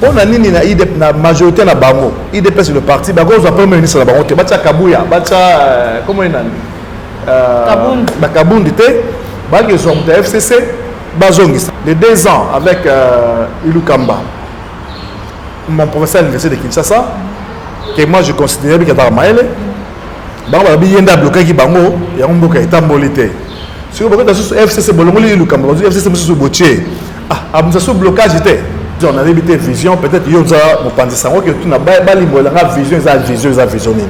on a nini na IDP na majorité na bango IDP c'est le parti bango za premier ministre na bango te bacha Kabuya bacha comment il Kabundi Kabundi te bango zo de FCC bazongisa les 2 ans avec Ilou Kamba mon professeur à l'université de Kinshasa que moi je considérais que dans Maëlle bango ba biyenda bloqué ki bango ya mboka etambolité si vous voyez FCC bolongoli Ilou Kamba FCC musu botier amusa so blocage était on a évité vision peut-être yoza mo panzi sango que tout na ba limbola nga vision za vision nini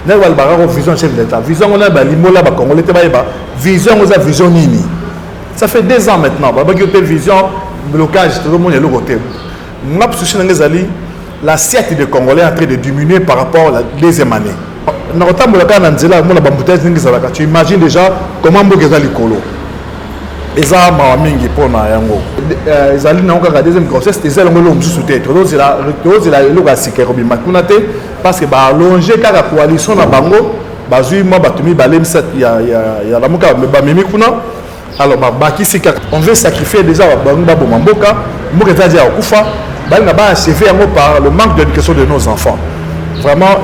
na wal barako vision chef d'état vision on a ba limbola ba congolais te ba vision za vision nini ça fait 2 ans maintenant ba que vision blocage tout le monde est le côté ngap souci ngezali l'assiette des congolais est en train de diminuer par rapport à la deuxième année na otambola kana nzela mona ba mbutezi ngizala ka tu imagines déjà comment mbogeza likolo eza mawa mingi pona yango ezali na okaka deuxième grossesse ezali ngolo mususu te tozela eloka sikero bimakuna te parce que ba allonger kaka coalition na bango bazui mo batumi balem set ya la muka ba mimi kuna alors ba bakisi kaka on veut sacrifier déjà bango ba bomamboka mboka tadi ya kufa balinga ba achever yango par le manque d'éducation de nos enfants vraiment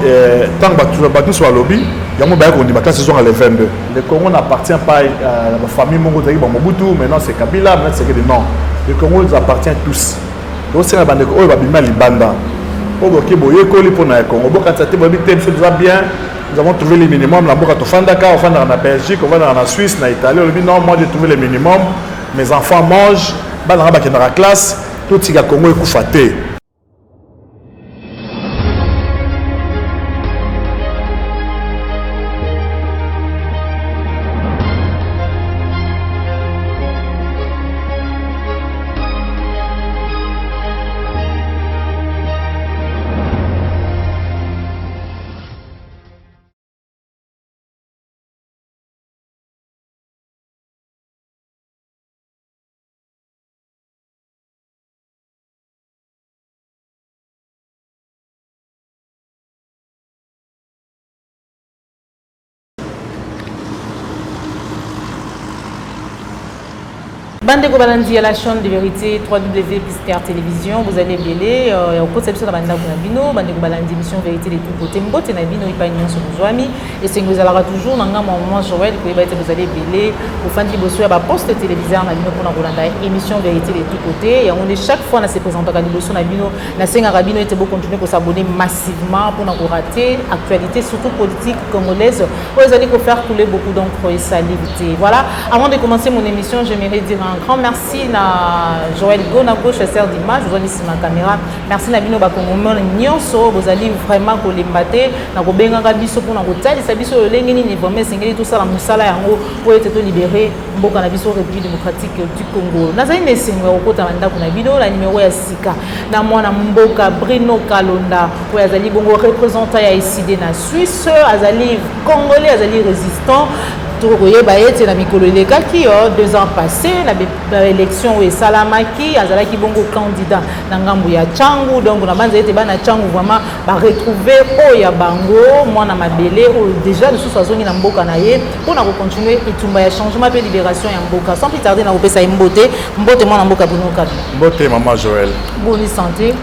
tant que battu sur le lobby la saison à les 22. Le Congo n'appartient pas à la famille Mongozaï, Mobutu, maintenant c'est Kabila, maintenant c'est que non. Le Congo nous appartient tous. Donc c'est la bande de Babima Libanda. Au Boki Boye Koli pour le Congo. Bien, nous avons trouvé les minimums. La Boka Tofandaka, on va dans la Belgique, on va dans la Suisse, dans l'Italie. On dit non, moi j'ai trouvé les minimums. Mes enfants mangent, dans la classe, tout ce qui est Congo est koufaté. Bande Gobalandi à la chaîne de vérité www.PSTR Télévision, vous allez bien au conception de la bande Bino, Bande Gobalandi émission vérité de tout côté, Mbote na Bino il pas union sur nos amis et c'est vous allez toujours dans un moment Joël pour vous allez bien au fan qui bosse à poste téléviseur na Bino pour na Rolanda émission vérité de tout côté et on est chaque fois na se présente à l'émission na Bino na senga Rabino était beau continuer pour s'abonner massivement pour na rater actualité surtout politique congolaise vous allez faire couler beaucoup d'encre et salivité. Voilà, avant de commencer mon émission, j'aimerais dire un grand merci à Joël Gonako, chasseur d'images, vous allez sur ma caméra. Merci à Bino Bakongomo Nyonso, vous allez vraiment colimbater, na kobenga biso pour na kotali sa biso lengeni ni vraiment singeli tout ça la musala yango pour être libéré mboka na biso République démocratique du Congo. Nazali nesengo okota manda kuna bido la numéro ya sika na mwana mboka Bruno Kalonda pour azali bongo représentant ya ICD na Suisse, azali congolais, azali résistant. C'est la mikolo qui 2 ans passés l'élection et Salamaki azalaki bongo candidat na ngambu ya Changu donc na banza ete bana Changu vraiment ba retrouver oya bango mwana mabele déjà de sous azongi na mboka na ye pour na continuer etumba ya changement pe libération ya mboka sans plus tarder na kopesa mbote mwana mboka bunoka mbote maman Joël bonne santé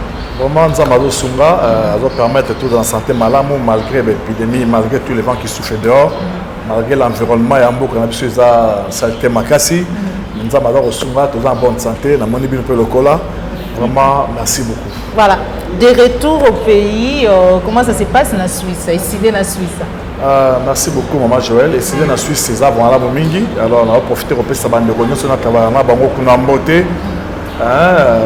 vraiment Nzamado Sunga va permettre tout en santé malamu malgré l'épidémie malgré tous les vents qui soufflent dehors malgré l'environnement et en beaucoup de saleté makasi, nous avons tous en bonne santé, nous avons bien le cola. Vraiment, merci beaucoup. Voilà, de retour au pays, comment ça se passe en Suisse, ici dans la Suisse? Merci beaucoup, maman Joël. Ici dans la Suisse, c'est avant la Bomingi. Alors, on va profiter de cette bande de cordons sur notre travail. On a beaucoup de beauté.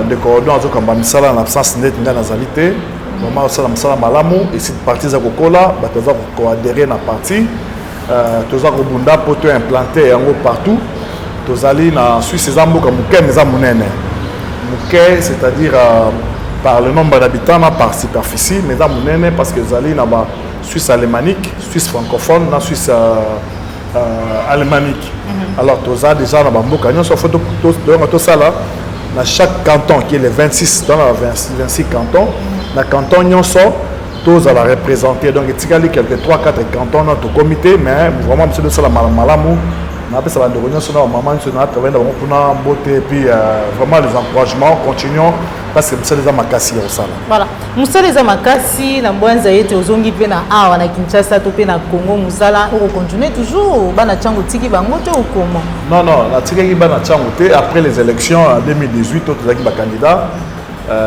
Des cordons, on a mis ça en absence nette dans la qualité. Vraiment, on a mis ça malamu. Ici, partie de cola, on va adhérer à la partie. Tous les Bunda pour te implanter partout. Tous allés en Suisse, c'est c'est-à-dire par le nombre d'habitants, par superficie, mais parce que les allés en Suisse alémanique, Suisse francophone, la Suisse alémanique. Alors tous allés déjà dans dans chaque canton qui est les 26 dans 26 cantons, dans le canton tous à la représenter donc il y a quelques 3-4 cantons dans notre comité mais vraiment monsieur de ça la malamu On appelle ça la réunion sur nos mamans, sur notre travail, on a beauté et puis vraiment les encouragements, continuons parce que c'est les amakasi au salon. Voilà. Moussa les amakasi, la bonne zaïte aux ongi pe na awa na Kinshasa to pe na Congo Moussala, on continue toujours bana chango tiki bango te ou comment? Non, la tiki bana chango te après les élections en 2018 autres zaki ba candidat.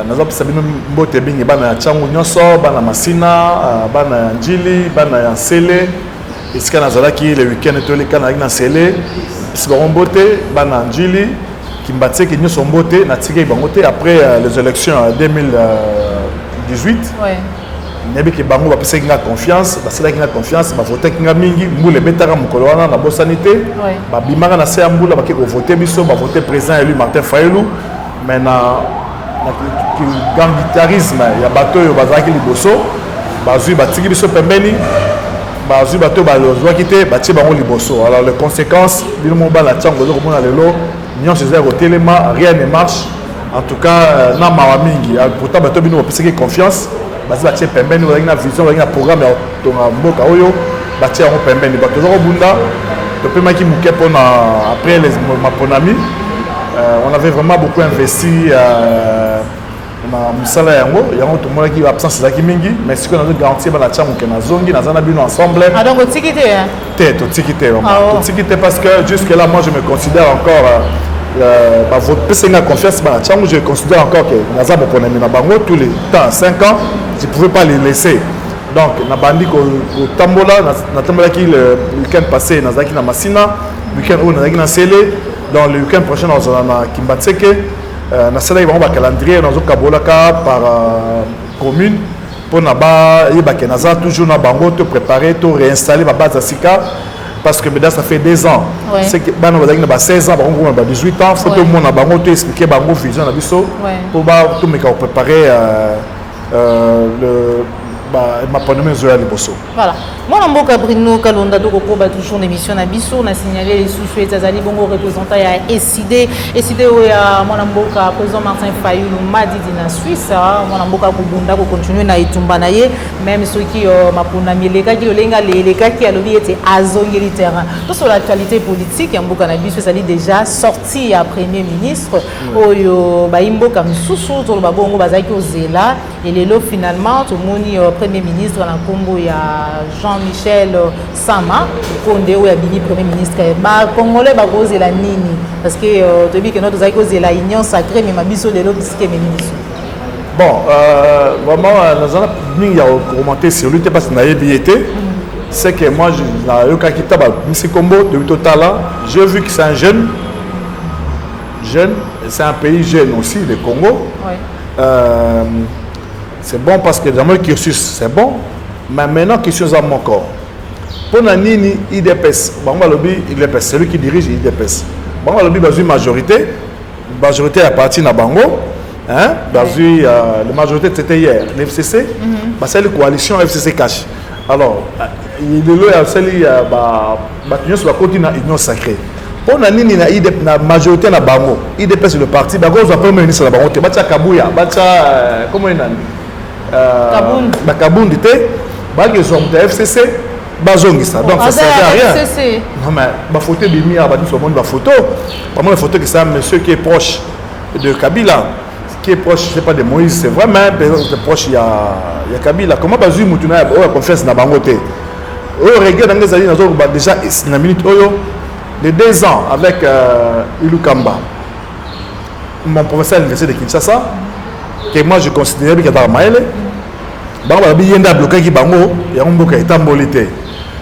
Nous avons sabino mbote bingi bana chango nyoso, bana masina, bana njili, bana sele. Et ce qu'on a dit le week-end, tous les cas, on a scellé. Si on beauté, bana njili, qui m'a qui nous sont beauté, na tigé bangoté après les élections en 2018. Ouais. N'yabi que bango va passer la confiance, parce que la confiance, va voter qui n'a mingi, moule betara mukoloana na bonne sanité. Ba bimara na se amboula ba qui voter biso, ba voter président élu Martin Fayulu. Mais na gangitarisme, ya bato yo bazaki liboso, bazui batiki biso pembeni. Bazu bato balozwa kité batie bango liboso. Alors les conséquences bino moba la tsango zo komona lelo nyon se zero téléma rien ne marche. En tout cas na mawa mingi pourtant bato bino bapesaki confiance bazi batie pembeni na vision na programme ya tonga mboka oyo batie yango pembeni bato zo bunda to pe maki muke pona après les maponami on avait vraiment beaucoup investi na musala yango to mona ki absence zaki mingi mais ce qu'on a garanti ba la tchamu ke na zongi na zana bino ensemble donc tikite to tikite vraiment to tikite parce que jusque là moi je me considère encore votre personne confiance ba la tchamu je considère encore que na za pona na bango tous les temps 5 ans je pouvais pas les laisser donc na bandi ko tambola na tambola ki le week-end passé na zaki na masina week-end où na zaki na sele dans le week-end prochain na Kimbatseke. Na sala ils vont ba calendrier dans kabolaka par commune pour na ba yeba ke naza toujours na bango te préparer te réinstaller ba base asika parce que ça fait 2 ans c'est que ba na ba 16 ans ba 18 ans faut tout monde na bango te expliquer bango vision na biso pour ba tout me préparer le ma pandémie zoya liboso. Voilà. Moi na mboka Bruno Kalonda to ko ba toujours émission na biso na signaler les sous Etazali bongo représentant ya ECD ya moi na mboka président Martin Fayulu madidi na Suisse moi na mboka kubunda ko continuer na itumba na ye même ceux qui mapona mileka ki olenga leleka ki alobi ete azongeli terrain. Tout sur l'actualité politique ya mboka na biso sali déjà sorti ya premier ministre oyo ba imboka msusu to ba bongo bazaki ozela et lelo finalement tout moni premier ministre na Congo ya Jean-Michel Sama Konde ou ya bini premier ministre ba congolais ba kozela nini parce que to bi que notre zaki kozela union sacrée mais mabiso lelo bisike ministre bon vraiment nous allons mingi ya commenter sur lui parce que na yebiété c'est que moi je yoka kitaba Misi Kombo de Totala j'ai vu que c'est un jeune c'est un pays jeune aussi le Congo c'est bon parce que dans le cursus c'est bon mais maintenant question à mon corps pour Nini IDPS IDPS c'est lui qui dirige IDPS majorité à partir de Bango hein la majorité c'était hier l'FCC c'est la coalition FCC cash alors il est là il sur la côté na union sacrée pour Nini na IDP na majorité na Bango IDPS le parti Bango on premier ministre na Bango te bacha Kabuya bacha comment il Kabundi te baki sont FCC bazongisa donc ça sert à rien non mais ba photo de mia ba tout le monde ba photo pas moi la photo que c'est un monsieur qui est proche de Kabila qui est proche c'est pas de Moïse c'est vraiment proche il y a Kabila comment bazui mutuna o confiance na bango te o regarde dans les années déjà na minute oyo de 2 ans avec Ilukamba mon professeur à l'université de Kinshasa que moi je considère que dans Maël bango ba yenda bloquer ki bango ya mboka etambolité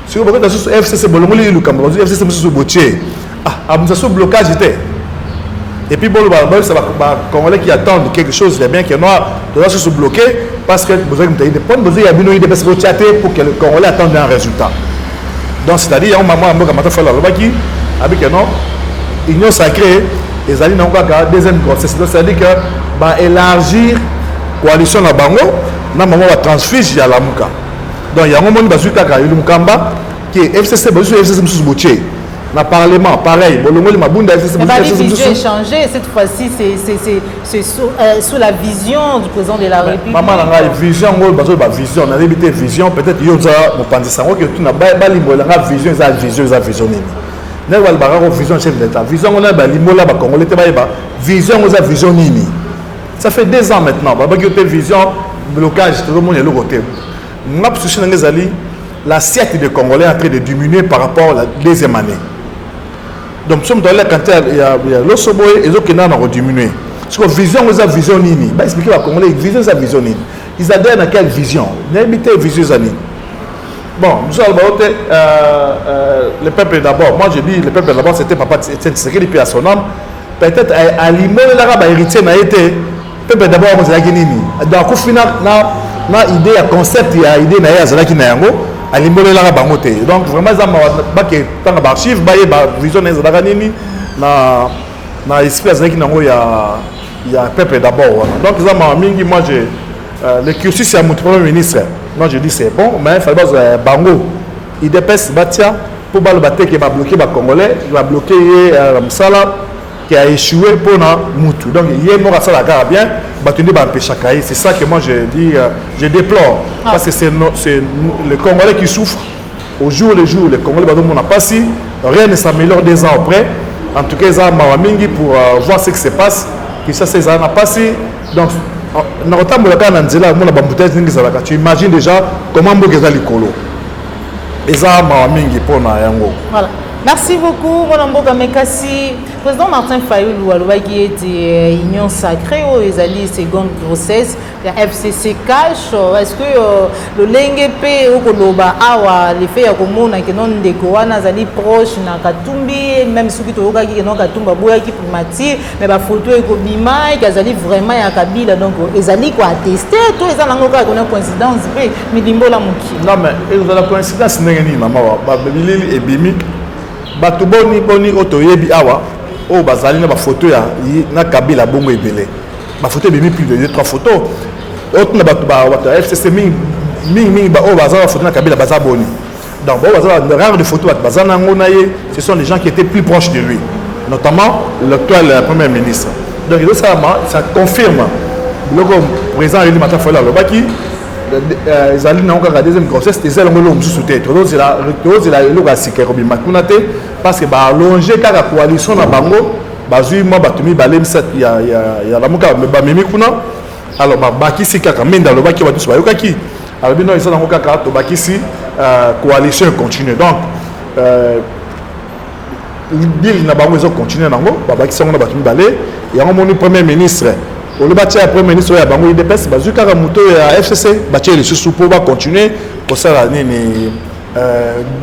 si vous avez sur FCC bolongoli Ilukamba FCC musu botier amusa sur blocage était et puis bon ça va congolais qui attendent quelque chose de bien que noir doit se bloquer parce que besoin de prendre besoin ya bino de parce chatter pour que le congolais attende un résultat donc c'est-à-dire maman mboka mata fala lobaki avec non union sacrée les alliés n'ont pas deuxième grossesse c'est-à-dire que va élargir coalition na bango na maman va transfige ya la muka donc il y a un moment bazu kaka Ilukamba qui FCC besoin FCC musu botier na parlement pareil bolongoli mabunda FCC musu changer cette fois-ci c'est sous la vision du président de la République maman na vision ngol bazo ba vision na limité vision peut-être yoza mopandisa ngo que tu na ba limbo la vision za vision nini N'a pas le vision chef d'État. Vision on a l'imola congolais te ba vision on a vision nini. Ça fait 2 ans maintenant. Ba qui vision blocage tout le monde est le côté. N'a pas souci ngezali l'assiette des Congolais est en train de diminuer par rapport à la deuxième année. Donc nous sommes dans la quand il y a l'osoboy et autres qui n'ont diminué. Parce que vision on a vision nini. Ba expliquer aux Congolais vision ça vision nini. Ils adhèrent à quelle vision? N'habitez vision zani. Bon, nous allons le peuple d'abord. Moi, je dis le peuple d'abord, c'était Papa Tshisekedi puis à son âme. Peut-être à l'immobilier, l'arabe héritier n'a été. Le peuple d'abord, on s'est dit donc, au final, na idée, à concept, il y a idée, n'a pas qui n'a pas. À l'immobilier, l'arabe a monté. Donc, vraiment, ça m'a dit que dans l'archive, il y a vision des araganini, na esprit qui n'a pas. Il y a peuple d'abord. Donc, ça m'a dit, moi, j'ai le cursus, c'est à mon premier ministre. Moi je dis c'est bon, mais il fallait que Bango, il dépêche Batia pour le battre qui va bloquer les Congolais, il va bloquer Msala qui a échoué pour Moutou. Donc il y a mort à ça la gare bien, c'est ça que moi je dis, je déplore. Parce que c'est le Congolais qui souffre au jour le jour. Les Congolais n'ont pas si, rien ne s'améliore 2 ans après. En tout cas, ils ont Mawamingi pour voir ce qui se passe. Et ça, c'est ça n'a pas si. Donc, tu imagines déjà comment vous avez l'écolo. Et ça, voilà. Merci beaucoup, Mboka Mekasi. Président Martin Fayulu qui était union sacrée aux seconde grossesse, la FCC cash. Est-ce que le Lengepe ou Koloba Awa, les faits à Komona qui non décoana zali proche na Katumbi, même ceux qui toka qui non Katumba boya qui primati, mais la photo est Kobima et Kazali vraiment ya Kabila donc ezali quoi attester tout ça n'a pas une coïncidence mais limbola muki. Non mais il y a la coïncidence n'est ni maman ba bilili et bimik. Bato boni otoyebi awa o bazali na ba photo ya na Kabila bongo ebele ba photo bimi plus de 2-3 photos autre na bato ba FCC ming ba o bazala photo na Kabila bazaboni donc ba bazala rare de photos bazana ngona ye ce sont les gens qui étaient plus proches de lui notamment l'actuel premier ministre donc ça confirme le président Eli Martin Fayulu Lobaki ils allaient dans la deuxième grossesse ils allaient dans le sous-tête ils allaient le gasiker obima kunate parce que ba longer ka coalition na bango bazui mo batumi balem set ya la muka ba memi kuna alors ba bakisi kaka menda lo baki batu ba yokaki alors bino ils ont kaka to bakisi coalition continue donc deal na bango ils ont continuer nango ba bakisi on na batumi balé et on moni premier ministre au le bâti après ministre ya bango IDPS bazuka ka moto ya FCC bâti les sous pour va continuer pour ça l'année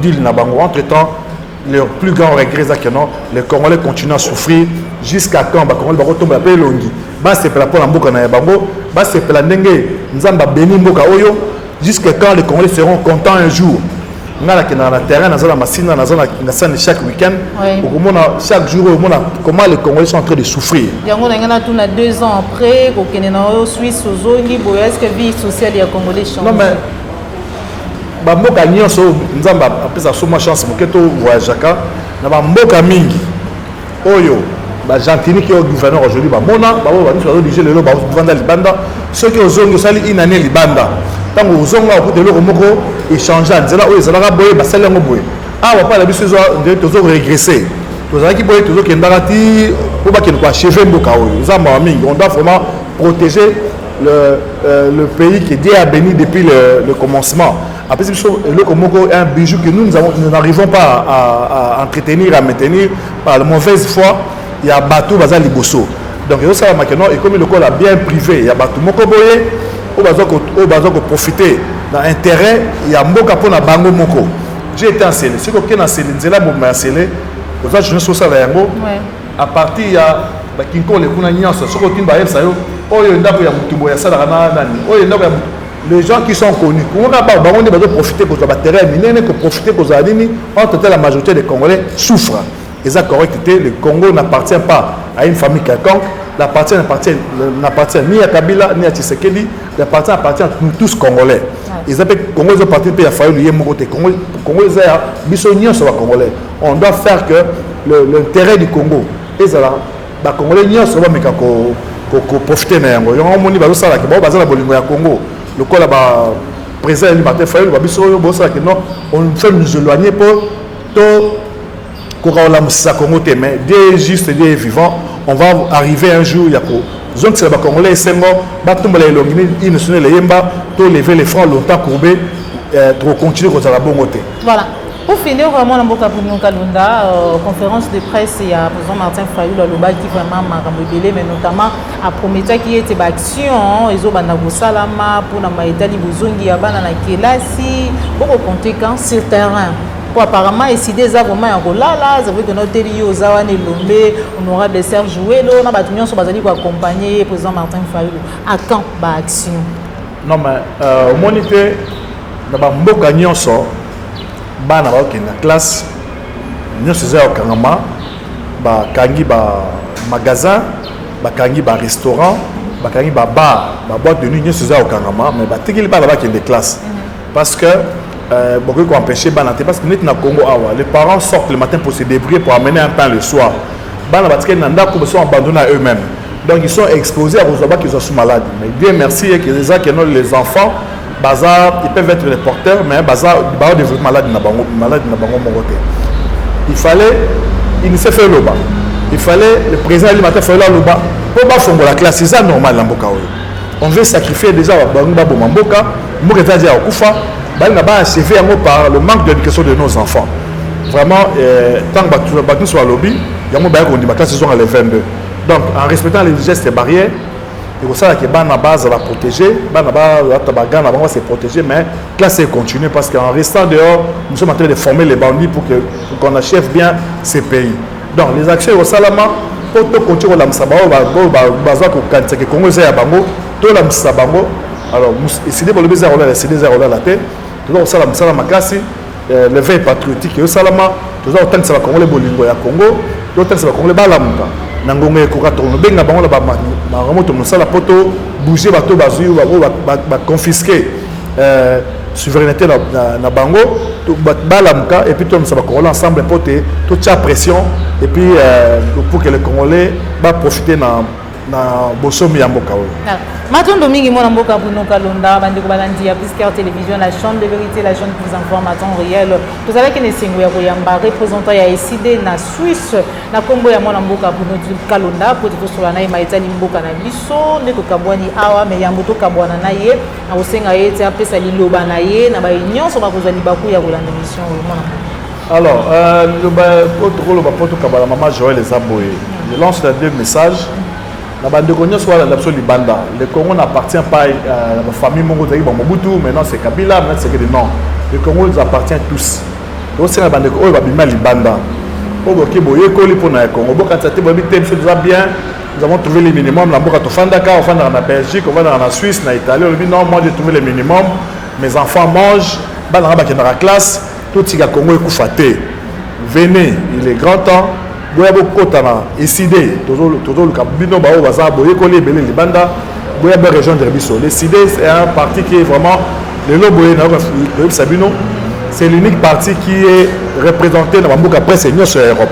deal na bango entre temps le plus grand regret c'est que non les Congolais continuent à souffrir jusqu'à quand ba Congolais ba tomber pe longi ba c'est pour la mboka na bango ba c'est pour la ndenge nzamba beni mboka oyo jusqu'à quand les Congolais seront contents un jour ngala ki na terrain na zona masina na zona ngasani chaque week-end chaque jour comment les Congolais sont en train de souffrir yango na ngana tuna 2 ans après ko kenena au Suisse ozongi boya est-ce que vie sociale ya Congolais change non mais ba mboka nyonso nzamba apesa so ma chance moketo voyageaka na ba mboka mingi oyo ba gentini qui au gouverneur aujourd'hui ba mona ba ba ni so obligé le lo ba vanda libanda ceux qui ozongi sali une année libanda tango ozonga ko de lo moko échanger nzela oyo ezalaka boye basali yango boye awa pa la biso tozo regresser tozalaki boye tozo kendaka ti po bakende ko achever mboka oyo nzamba wa mingi on doit vraiment protéger le pays qui est Dieu a béni depuis le commencement. Après, c'est un bijou que nous n'arrivons pas à entretenir, à maintenir par la mauvaise foi. Il y a bateau bazali bosso. Donc, ça va maintenant et comme le col a bien privé, il y a bateau moko boye, au bazar profiter dans l'intérêt, il y a mboka pour na bango moko. J'ai été enseigné. Ce que na enseigné, c'est là pour m'enseigner. Aux autres je ne sais pas yango. À partir il y a kinko le kuna nyonso, ce que tu vas faire les gens qui sont connus, on va profiter pour le terrain, pour profiter pour la majorité des Congolais souffrent. Et ça, correctement, le Congo n'appartient pas à une famille quelconque, n'appartient ni à Kabila, ni à Tshisekedi, appartient à nous tous Congolais. Ils appellent Congo, ils ont participé à Fayulu, Congo, Congolais. On doit faire que l'intérêt du Congo, les Congolais, ils sont profiter na yango yango moni bazo sala ke bazo na bolingo ya Congo le kola ba président Eli Martin Fayulu ba biso yo bo sala ke non on fait nous éloigner pour to mais Dieu est juste, Dieu est vivant. On va arriver un jour, il y a zone c'est le Congolais, c'est mort, ils ne sont les yemba, tout lever les francs longtemps courbés, pour continuer comme ça la bonne côté. Voilà. Pour finir, vraiment, dans le Kalunda, conférence de presse, il y a président Martin Fayulu qui vraiment m'a rebellé, mais notamment à Prométhée qui était action, ils ont bandago salama pour la maïtali buzungi ya bana na kelasi, pour compter quand sur le terrain. Pour apparemment essayer des vraiment en rolala, ça veut que notre télé aux awan et l'ombe, on aura des serres joués, là, on a battu sur bazali pour accompagner le président Martin Fayulu. À quand ba action? Non mais au monité, na ba mboka nyonso bana ba okenda classe nyonso za okangama ba kangi ba magasin ba kangi ba restaurant ba kangi ba bar ba boîte de nuit nyonso za okangama mais ba tikili bana ba kende classe parce que beaucoup qui empêcher bana parce que nous na Congo awa les parents sortent le matin pour se débrouiller pour amener un pain le soir bana ba tikeli nanda ko sont abandonnés à eux-mêmes donc ils sont exposés à aux qui sont malades mais Dieu merci que les enfants bazar, ils peuvent être les porteurs, mais bazar, ils vont devenir malades na bango mogote. Il fallait, il s'est fait l'oba. Il fallait, le président du matin fait l'oba. Pour pas faire la classe, c'est ça normal dans Mboka. On veut sacrifier déjà Bangba Bomboka, Mboka Dia Okufa, Banga ba achevé par le manque d'éducation de nos enfants. Vraiment, tant que nous soit lobby, il y a mon bail qu'on dit ma classe saison à les 22. Donc, en respectant les gestes et barrières, il faut savoir que la base va protéger, la base va se protéger, mais la classe continue parce qu'en restant dehors, nous sommes en train de former les bandits pour qu'on achève bien ces pays. Donc les actions au Salama, pour continuer la Msabao, que Congo est Bango, tout la Msabango, alors c'est des bolobés à la tête, tout le Salama Makasi, le veille patriotique au Salama, tout le temps que ça va Congo Bolingo à Congo, tout le temps que ça va Congo Balamuka. Nangongé kokatongo benga bango la ba remoto mosala poto bouger bato bazui ba confisquer souveraineté na bango to balamuka et puis tout ça va coller ensemble poter tout ça pression et puis pour que les Congolais va profiter na bosomi ya mboka oyo. Matondo mingi mona mboka Bruno Kalunda bande ko balandi ya Piscare télévision la chaîne de vérité la chaîne qui vous informe en temps réel. Vous savez que ne singo ya koyamba représentant ya SID na Suisse na kombo ya mona mboka Bruno Kalunda pour tout cela na maitani mboka na biso ne ko kabwani awa me yambo to kabwana na ye na osenga ye ti apesa liloba na ye na ba nyonso ba kozali baku ya kolanda mission mona. Alors le poto kabala maman Joël les aboye. Je lance les deux messages. Le Congo n'appartient pas à la famille Mobutu, maintenant c'est Kabila, maintenant c'est que non. Le Congo nous appartient tous. Donc c'est la bande de Libanda. Nous avons trouvé les minimums. En Belgique, en Suisse, en Italie. Non, moi j'ai trouvé les minimums. Mes enfants mangent. Dans la classe, tout le Congo est coufaté. Venez, il est grand temps. Boya bokotana décidé toujours le cabino bao baza boye kolé belé libanda boya ba région de Rebiso. Le CID c'est un parti qui est vraiment le loboye na le Sabino, c'est l'unique parti qui est représenté dans Mboka presse union sur Europe.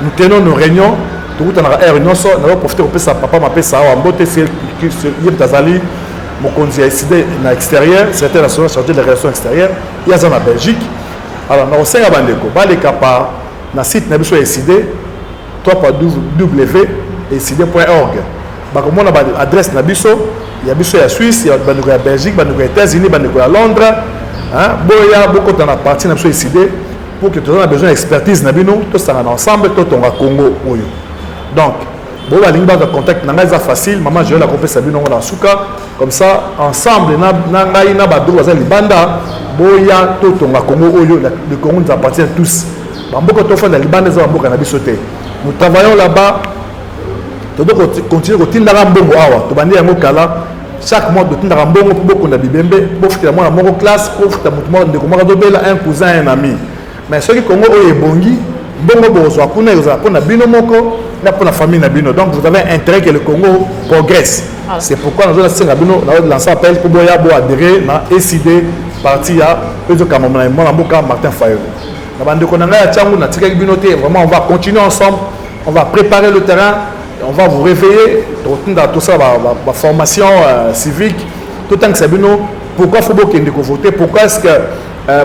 Nous tenons nos réunions tout dans la réunion so na profiter pour ça papa m'appelle ça en beauté c'est Yeb Tazali mon conseiller CID na extérieur, c'était la chargé des relations extérieures, il y a ça en Belgique. Alors na osenga bandeko ba les capa na site na biso SID www.SID.org bakomo na adresse na biso ya biso ya Suisse ya bandeko ya Belgique bandeko ya États-Unis bandeko ya Londres hein boya bokota na partie na biso SID pour que tout a besoin d'expertise na bino to sanga ensemble to tonga Congo oyo donc bon la ligne de contact na ngaza facile maman je la compé sabino na suka comme ça ensemble na ngai na ba droit za libanda boya to tonga Congo oyo le Congo nous appartient tous. Nous travaillons là-bas. Nous devons continuer à chaque mois, nous avons beaucoup de bibembe, beaucoup de classe, beaucoup de un cousin, un ami. Mais ceux qui Congo est bongi, la famille. Donc vous avez intérêt que le Congo progresse. C'est pourquoi nous avons lancé un appel pour adhérer à SID, parti à Martin Fayulu. Vraiment, on va continuer ensemble, on va préparer le terrain, on va vous réveiller, tout ça, la formation civique, tout le temps que c'est bien. Pourquoi il faut voter? Pourquoi est-ce que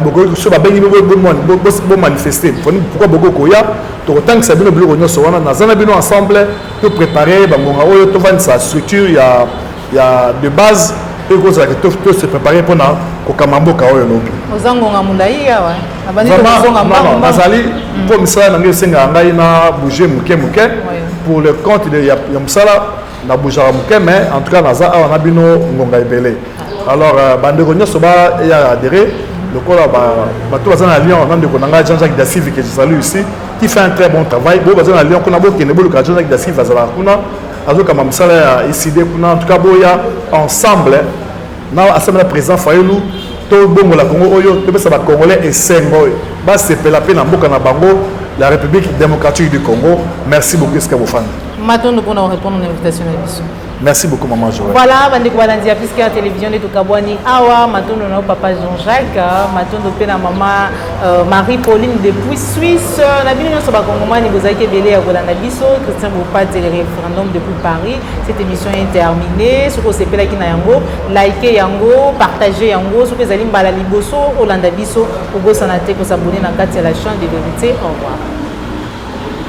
beaucoup sur la bengi bo manifester pourquoi beaucoup koya to tant que ça bino bilo nyo so wana nazana bino ensemble to préparer bangonga oyo to vendre sa structure il y a de base et cause la to se préparer pour na ko kamamboka oyo lobi ozangonga mulai yawa abandi to zonga mama nazali pour misala na senga ngai na bouger muke pour le compte de ya misala na bouger muke mais en tout cas naza awa na bino ngonga ebele alors bandeko nyo so ba ya adhérer le corps bateau basé à Lyon, on a de Jean-Jacques Dassiv que je salue ici, qui fait un très bon travail. Bon basé à Lyon, on a beaucoup de Jean-Jacques Dassiv à Zala, on a comme ça ici, en tout cas boya ensemble, na assemblée présent Fayulu, tout bon la Congo oyo, tout ça va congolais et Sengo, bas c'est la peine en boka na bango, la République démocratique du Congo. Merci beaucoup ce que vous faites. Maintenant nous pourrons répondre à l'invitation de l'émission. Merci beaucoup, maman Joël. Voilà, bandeko balandia puisque la télévision de Tukabwani awa matondo na papa Jean-Jacques, matondo pe na maman Marie-Pauline depuis Suisse. Na bino so ba kongomani bozaki belé ya kolanda biso, Christian Bopate le référendum depuis Paris. Cette émission est terminée. Ce que c'est pela ki na yango, likez yango, partagez yango, ce que zali mbala liboso olanda biso, ogo sanate ko s'abonner na kati ya la chaîne de vérité. Au revoir.